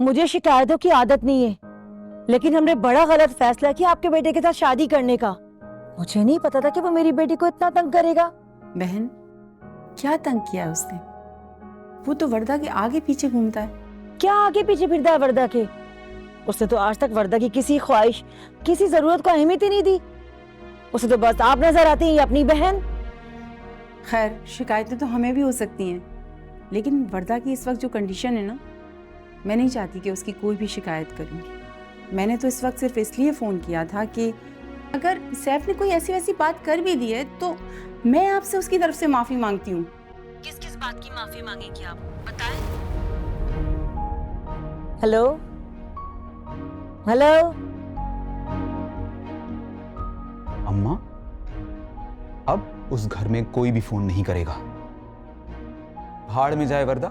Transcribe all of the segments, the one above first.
मुझे शिकायतों की आदत नहीं है, लेकिन हमने बड़ा गलत फैसला किया आपके बेटे के साथ शादी करने का। मुझे नहीं पता था कि वो मेरी बेटी को इतना तंग करेगा। बहन, क्या तंग किया उसने? वो तो वर्दा के आगे पीछे घूमता है। क्या आगे पीछे फिरता है वर्दा के? उसने तो आज तक वर्दा की किसी ख्वाहिश, किसी जरूरत को अहमियत ही नहीं दी। उसे तो बस आप नजर आती हैं, अपनी बहन। खैर, शिकायतें तो हमें भी हो सकती हैं, लेकिन वर्दा की इस वक्त जो कंडीशन है ना, मैं नहीं चाहती कि उसकी कोई भी शिकायत करूँगी। मैंने तो इस वक्त सिर्फ इसलिए फ़ोन किया था कि अगर सैफ ने कोई ऐसी वैसी बात कर भी दी है तो मैं आपसे उसकी तरफ से माफ़ी मांगती हूँ। किस किस बात की माफी मांगेंगी आप, बताएं? Hello hello. अम्मा, अब उस घर में कोई भी फोन नहीं करेगा। भाड़ में जाए वर्दा,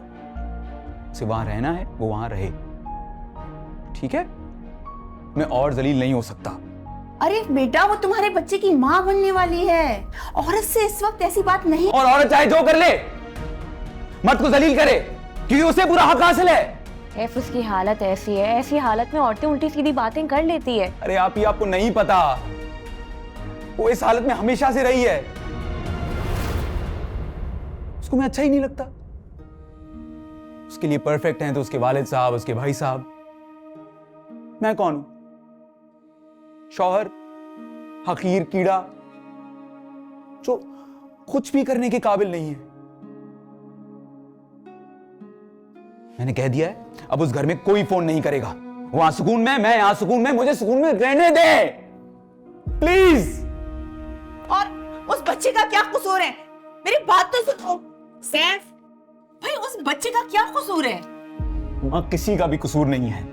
उसे वहां रहना है वो वहां रहे, ठीक है? मैं और जलील नहीं हो सकता। अरे बेटा, वो तुम्हारे बच्चे की माँ बनने वाली है। औरत से इस वक्त ऐसी बात नहीं। और औरत चाहे जो कर ले, मर्द को जलील करे, क्योंकि उसे पूरा हक हासिल है। सैफ, उसकी हालत ऐसी है, ऐसी हालत में औरतें उल्टी सीधी बातें कर लेती है। अरे आपको नहीं पता, वो इस हालत में हमेशा से रही है। उसको मैं अच्छा ही नहीं लगता। उसके लिए परफेक्ट हैं तो उसके वालिद साहब, उसके भाई साहब। मैं कौन हूं? शौहर, हकीर कीड़ा जो कुछ भी करने के काबिल नहीं है। मैंने कह दिया है, अब उस घर में कोई फोन नहीं करेगा। वहां सुकून में, मैं यहां सुकून में, मुझे सुकून में रहने दे प्लीज। और उस बच्चे का क्या कसूर है? मेरी बात तो सुनो सैफ भाई, उस बच्चे का क्या कसूर है? वहां किसी का भी कसूर नहीं है।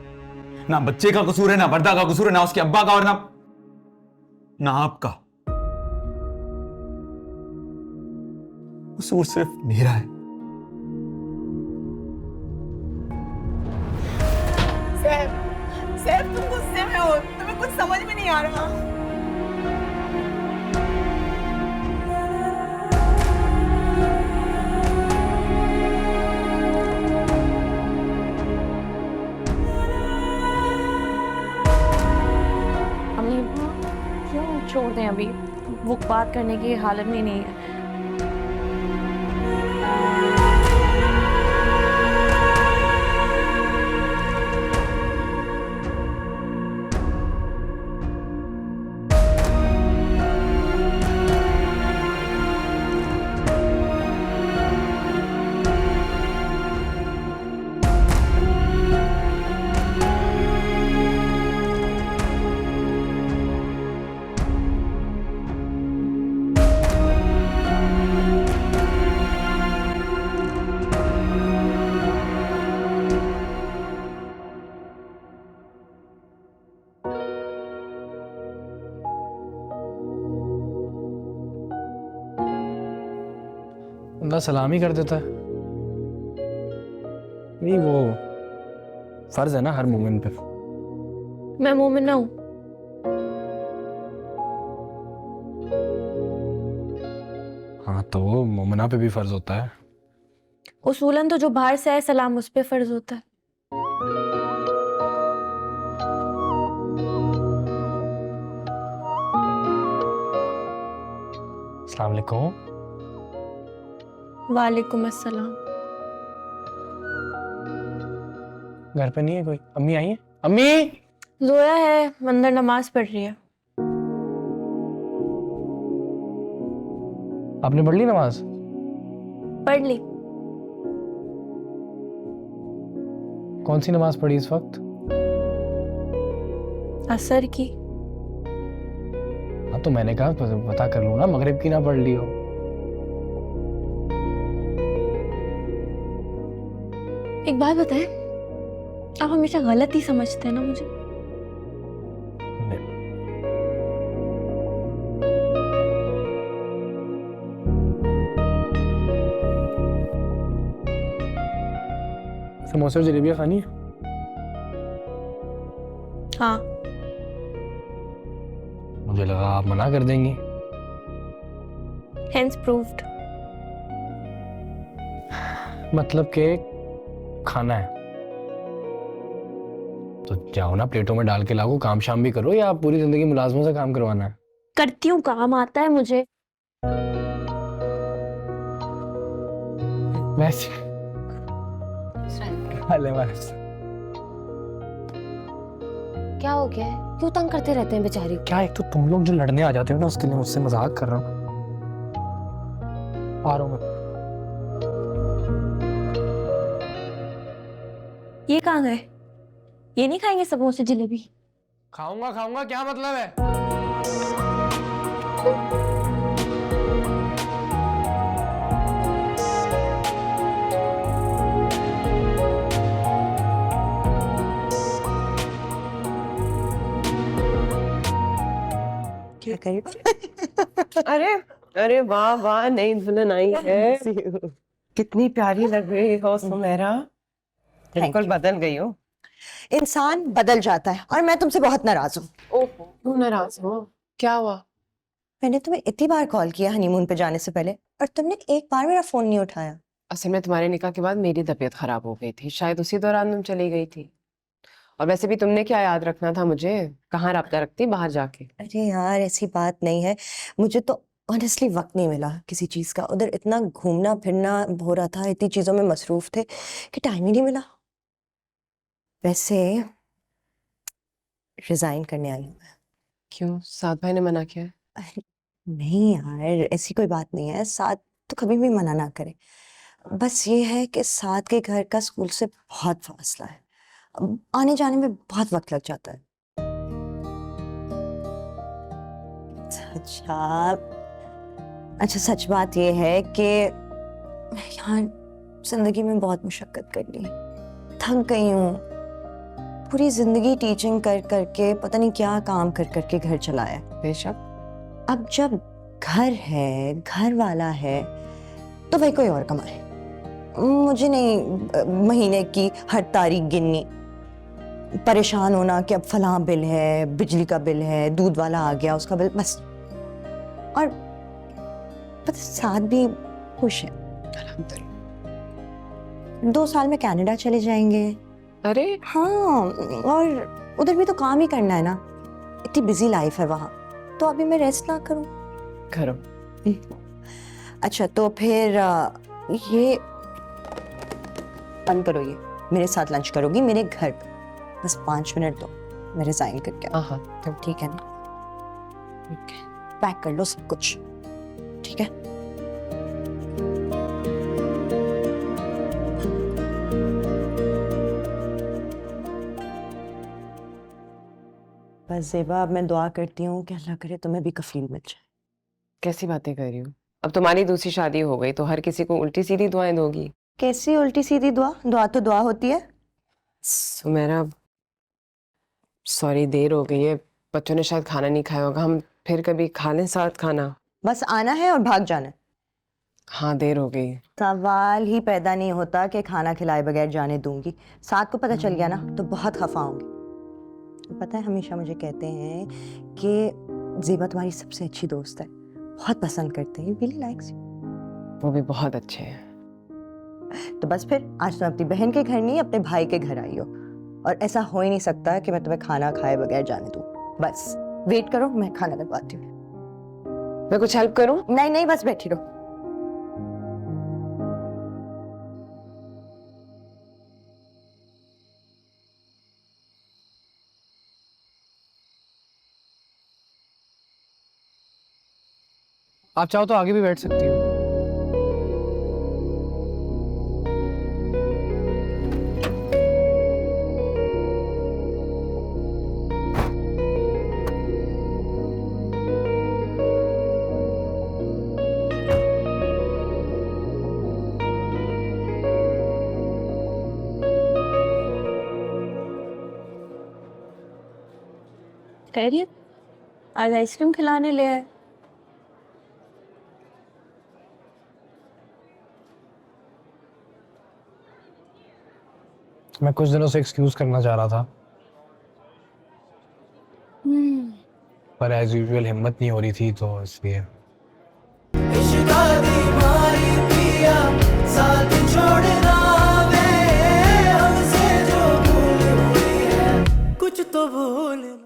ना बच्चे का कसूर है, ना वर्दा का कसूर है, ना उसके अब्बा का, और ना आपका। कसूर सिर्फ मेरा है। सैफ, तुम गुस्से में हो, तुम्हें कुछ समझ में नहीं आ रहा। अम्मी, क्यों छोड़ दें? अभी वो बात करने की हालत में नहीं है। बंदा सलाम ही कर देता है। नहीं, वो फर्ज है ना हर मोमिन पे। मैं मोमिना हूँ। हाँ, तो मोमिना पे भी फर्ज होता है। उसूलन तो जो बाहर से आए सलाम उस पे फर्ज होता है। अस्सलाम वालेकुम। वालेकुम अस्सलाम। घर पे नहीं है कोई? अम्मी आई है? अम्मी! जोया है, अंदर नमाज पढ़ रही है। आपने पढ़ ली नमाज? पढ़ ली। कौन सी नमाज पढ़ी इस वक्त? असर की। हाँ, तो मैंने कहा पता कर लूँ ना, मगरिब की ना पढ़ ली हो। एक बात बताएं, आप हमेशा गलत ही समझते हैं ना मुझे? समोसे और जलेबियाँ खानी है? हाँ। मुझे लगा आप मना कर देंगी। Hence proved. मतलब कि खाना है? तो जाओ ना, प्लेटों में डाल के लाओ, काम शाम भी करो, या पूरी जिंदगी मुलाजमों से काम करवाना है? करती हूँ, काम आता है मुझे। वैसे अले बस, क्या हो गया है? क्यों तंग करते रहते हैं बेचारी को? क्या एक तो तुम लोग जो लड़ने आ जाते हो ना, उसके लिए मुझसे मजाक कर रहा हूँ। आ रहा हूँ मैं। ये कहाँ गए? ये नहीं खाएंगे समोसे जलेबी? खाऊंगा खाऊंगा, क्या मतलब है? क्या करें? अरे अरे वाह वाह, नई दुल्हन आई है। कितनी प्यारी लग रही हो सुमेरा, बिल्कुल बदल गई हो। इंसान बदल जाता है और मैं तुमसे बहुत नाराज हूँ। ओहो, क्यों नाराज हो? क्या हुआ? मैंने तुम्हें इतनी बार कॉल किया हनीमून पे जाने से पहले और तुमने एक बार मेरा फोन नहीं उठाया। असल में तुम्हारे निकाह के बाद मेरी तबीयत खराब हो गई थी, शायद उसी दौरान तुम चली गई थी। और वैसे भी तुमने क्या याद रखना था मुझे, कहाँ रब्ता रखती बाहर जाके। अरे यार ऐसी बात नहीं है, मुझे तो ऑनेस्टली वक्त नहीं मिला किसी चीज का। उधर इतना घूमना फिरना हो रहा था, इतनी चीजों में मसरूफ थे कि टाइम ही नहीं मिला। वैसे रिजाइन करने आई हूँ मैं। क्यों, साद भाई ने मना किया है? नहीं यार, ऐसी कोई बात नहीं है, साथ तो कभी भी मना ना करे। बस ये है कि साथ के घर का स्कूल से बहुत फासला है, अब आने जाने में बहुत वक्त लग जाता है। अच्छा सच बात ये है कि यार जिंदगी में बहुत मुशक्कत कर ली, थक गई हूँ। पूरी जिंदगी टीचिंग कर करके पता नहीं क्या काम कर करके घर चलाया। बेशक, अब जब घर है, घर वाला है, तो भाई कोई और कमाए। मुझे नहीं महीने की हर तारीख गिननी, परेशान होना कि अब फलां बिल है, बिजली का बिल है, दूध वाला आ गया उसका बिल, बस। और पता साथ भी खुश है। अल्हम्दुलिल्लाह। 2 साल में कनाडा चले जाएंगे। अरे हाँ, और उधर भी तो काम ही करना है ना, इतनी बिजी लाइफ है वहाँ, तो अभी मैं रेस्ट ना करूँ? करो। अच्छा तो फिर ये बंद करो, ये मेरे साथ लंच करोगी मेरे घर पे, बस 5 मिनट दो, मैं रिजाइन करके आऊँ। हाँ तब ठीक है ना? पैक कर लो सब कुछ, ठीक है? बस ज़ेबा, अब मैं दुआ करती हूँ कि अल्लाह करे तुम्हें भी कफील मिल जाए। कैसी बातें कर रही हो? अब तुम्हारी दूसरी शादी हो गई तो हर किसी को उल्टी सीधी दुआएं दोगी? कैसी उल्टी सीधी दुआ? दुआ तो दुआ होती है। सुमेरा, सॉरी देर हो गई है, बच्चों ने शायद खाना नहीं खाया होगा, हम फिर कभी खा लें साथ खाना? बस आना है और भाग जाना है। हाँ देर हो गई। सवाल ही पैदा नहीं होता कि खाना खिलाए बगैर जाने दूंगी। साथ को पता चल गया ना तो बहुत खफा होंगी। पता है हमेशा मुझे कहते हैं कि ज़ेबा तुम्हारी सबसे अच्छी दोस्त है, बहुत पसंद करते हैं, रियली लाइक्स यू। वो भी बहुत अच्छे हैं। तो बस फिर आज तुम अपनी बहन के घर नहीं अपने भाई के घर आई हो, और ऐसा हो ही नहीं सकता कि मैं तुम्हें खाना खाए बगैर जाने दूं। बस वेट करो, मैं खाना लगवाती हूँ। मैं कुछ हेल्प करूं? नहीं नहीं, बस बैठी रहो। आप चाहो तो आगे भी बैठ सकती हो। खैरियत? आज आइसक्रीम खिलाने ले आए। मैं कुछ दिनों से एक्सक्यूज करना चाह रहा था, पर एज यूजुअल हिम्मत नहीं हो रही थी, तो इसलिए। कुछ तो भूल